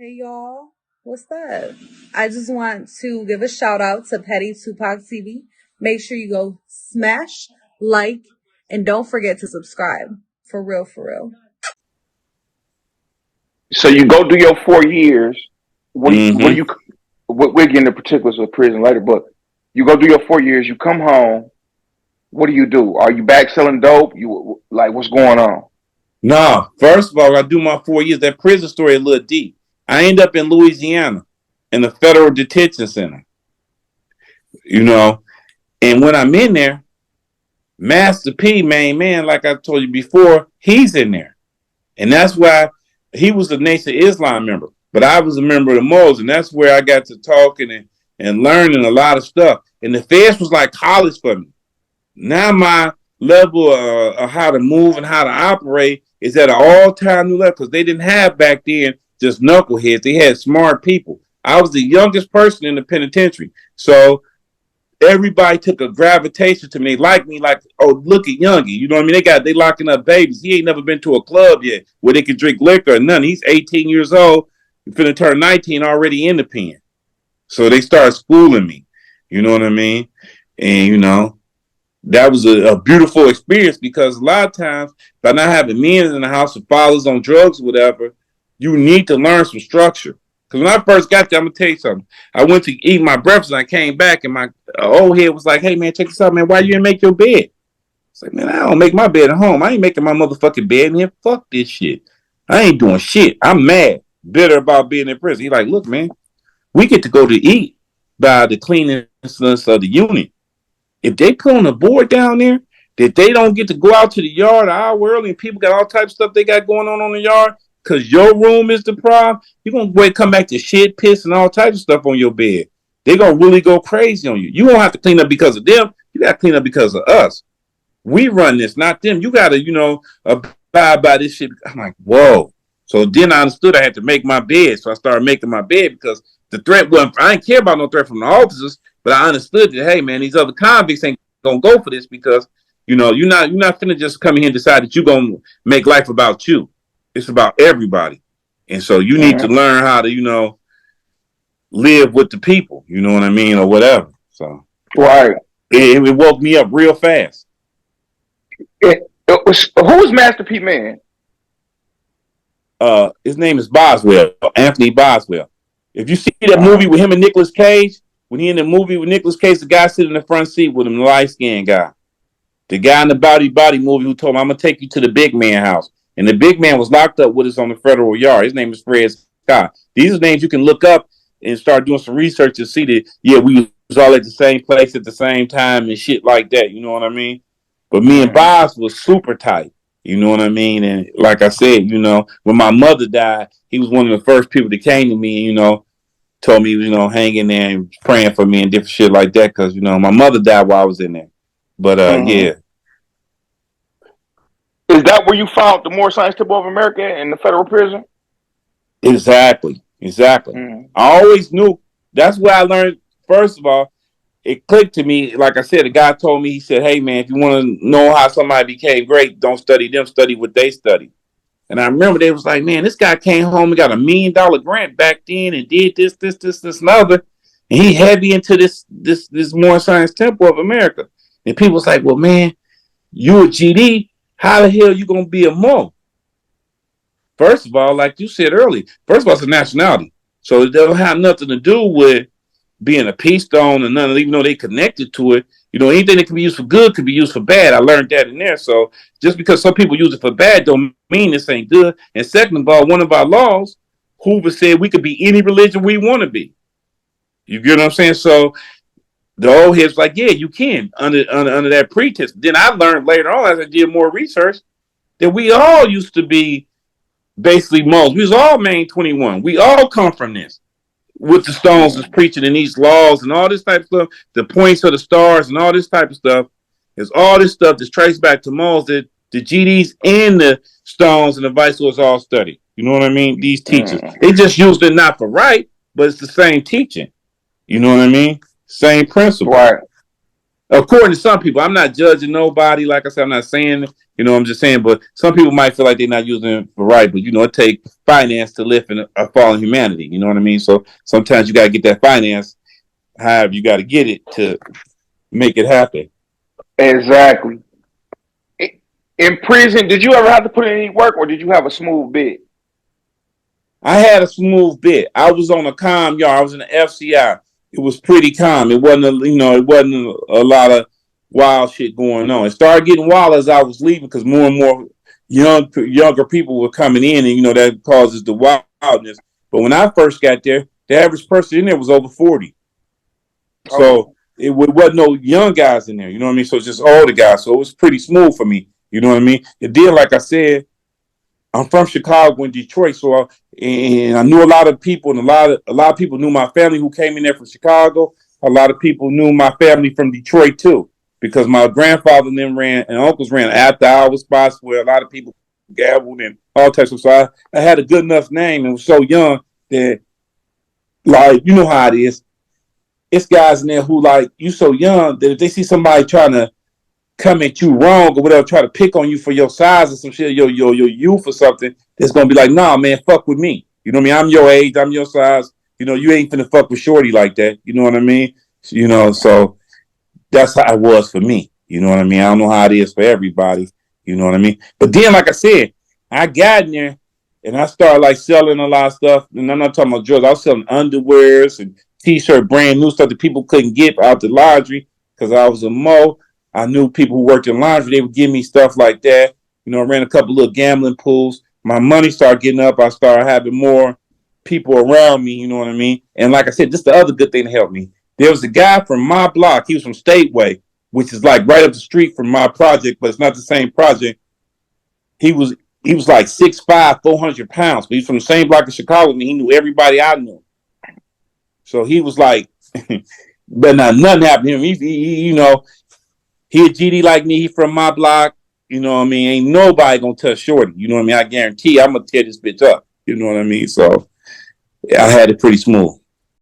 Hey y'all, what's up? I just want to give a shout out to Petty Tupac TV. Make sure you go smash, like, and don't forget to subscribe. For real, for real. So you go do your 4 years. What do Hmm. you? We'll get into particulars of prison later, but you go do your 4 years. You come home. What do you do? Are you back selling dope? You like what's going on? No, first of all, I do my 4 years. That prison story a little deep. I end up in Louisiana in the federal detention center, you know. And when I'm in there, Master P, main man, like I told you before, he's in there. And that's why he was a Nation of Islam member. But I was a member of the Moors, and that's where I got to talking and learning a lot of stuff. And the feds was like college for me. Now my level of how to move and how to operate is at an all-time new level because they didn't have back then just knuckleheads. They had smart people. I was the youngest person in the penitentiary. So everybody took a gravitation to me, like me, like, oh, look at Youngie. You know what I mean? They locking up babies. He ain't never been to a club yet where they can drink liquor or nothing. He's 18 years old. He's finna turn 19 already in the pen. So they started schooling me. You know what I mean? And that was a beautiful experience because a lot of times by not having men in the house or fathers on drugs or whatever, you need to learn some structure. Because when I first got there, I'm gonna tell you something. I went to eat my breakfast and I came back and my old head was like, "Hey man, check this out, man. Why you didn't make your bed?" It's like, man, I don't make my bed at home. I ain't making my motherfucking bed in here. Fuck this shit. I ain't doing shit. I'm mad, bitter about being in prison. He's like, look, man, we get to go to eat by the cleanliness of the unit. If they put on a board down there that they don't get to go out to the yard an hour early and people got all types of stuff they got going on the yard because your room is the problem, you're going to come back to shit, piss, and all types of stuff on your bed. They're going to really go crazy on you. You won't have to clean up because of them. You got to clean up because of us. We run this, not them. You got to, abide by this shit. I'm like, whoa. So then I understood I had to make my bed. So I started making my bed because the threat wasn't, I didn't care about no threat from the officers, but I understood that, hey, man, these other convicts ain't going to go for this because, you're not finna just come in here and decide that you're going to make life about you. It's about everybody. And so you need to Mm-hmm. learn how to, live with the people, you know what I mean, or whatever. So Right. it woke me up real fast. Who was Master P Man? His name is Boswell, Anthony Boswell. If you see that Uh, movie with him and Nicolas Cage, when he in the movie with Nicolas Cage, the guy sitting in the front seat with him, the light skinned guy, the guy in the body movie who told him, "I'm gonna take you to the big man house," and the big man was locked up with us on the federal yard. His name is Fred Scott. These are names you can look up and start doing some research to see that we was all at the same place at the same time and shit like that. You know what I mean? But me and mm-hmm. Bos was super tight. You know what I mean? And like I said, when my mother died, he was one of the first people that came to me and, told me, hang in there and praying for me and different shit like that. Cause, my mother died while I was in there. But, Mm-hmm. yeah, Is that where you found the Moorish Temple of America in the federal prison? exactly. Exactly. Mm-hmm. I always knew that's where I learned, first of all, it clicked to me. Like I said, the guy told me, he said, hey, man, if you want to know how somebody became great, don't study them, study what they study. And I remember they was like, man, this guy came home and got $1 million grant back then and did this, and other. And he heavy into this more science temple of America. And people was like, well, man, you a GD, how the hell you gonna be a Mo? First of all, like you said earlier, first of all, it's a nationality. So it don't have nothing to do with being a peace stone and none of, even though they connected to it. Anything that can be used for good could be used for bad. I learned that in there. So just because some people use it for bad don't mean this ain't good. And second of all, one of our laws, Hoover said we could be any religion we want to be. You get what I'm saying? So the old heads like, yeah, you can under that pretense. Then I learned later on as I did more research that we all used to be basically Muslims. We was all Main 21. We all come from this. What the Stones is preaching in these laws and all this type of stuff, the points of the stars and all this type of stuff, is all this stuff that's traced back to Moles that the GDs and the Stones and the Vice Lords all study. You know what I mean? These teachers. Mm-hmm. They just used it not for right, but it's the same teaching. You know what I mean? Same principle. Right. According to some people, I'm not judging nobody. Like I said, I'm not saying, I'm just saying, but some people might feel like they're not using it for right. But, it takes finance to lift a fallen humanity. You know what I mean? So sometimes you got to get that finance. However, you got to get it to make it happen. Exactly. In prison, did you ever have to put in any work, or did you have a smooth bit? I had a smooth bit. I was on a calm yard. I was in the FCI. It was pretty calm. It wasn't, it wasn't a lot of wild shit going on. It started getting wild as I was leaving because more and more younger people were coming in, and that causes the wildness. But when I first got there, the average person in there was over 40. Okay. So it wasn't no young guys in there. You know what I mean? So it's just older guys. So it was pretty smooth for me. You know what I mean? It did, like I said, I'm from Chicago and Detroit, so and I knew a lot of people, and a lot of people knew my family who came in there from Chicago. A lot of people knew my family from Detroit too, because my grandfather and them ran, and uncles ran after hour spots where a lot of people gambled and all types of. So I had a good enough name and was so young that, like, you know how it is. It's guys in there who, like, you so young that if they see somebody trying to come at you wrong or whatever, try to pick on you for your size or some shit, your youth or something, that's gonna be like, nah, man, fuck with me. You know what I mean? I'm your age, I'm your size. You ain't finna fuck with shorty like that. You know what I mean? So that's how it was for me. You know what I mean? I don't know how it is for everybody. You know what I mean? But then, like I said, I got in there and I started like selling a lot of stuff. And I'm not talking about drugs. I was selling underwears and t-shirt, brand new stuff that people couldn't get out the laundry because I was a mo. I knew people who worked in laundry. They would give me stuff like that. I ran a couple little gambling pools. My money started getting up. I started having more people around me. You know what I mean? And like I said, just the other good thing to help me. There was a guy from my block. He was from Stateway, which is like right up the street from my project, but it's not the same project. He was like 6'5", 400 pounds, but he's from the same block in Chicago, and he knew everybody I knew. So he was like, but not nothing happened to him. He a GD like me. He from my block. You know what I mean? Ain't nobody gonna touch Shorty. You know what I mean? I guarantee I'm gonna tear this bitch up. You know what I mean? So I had it pretty smooth.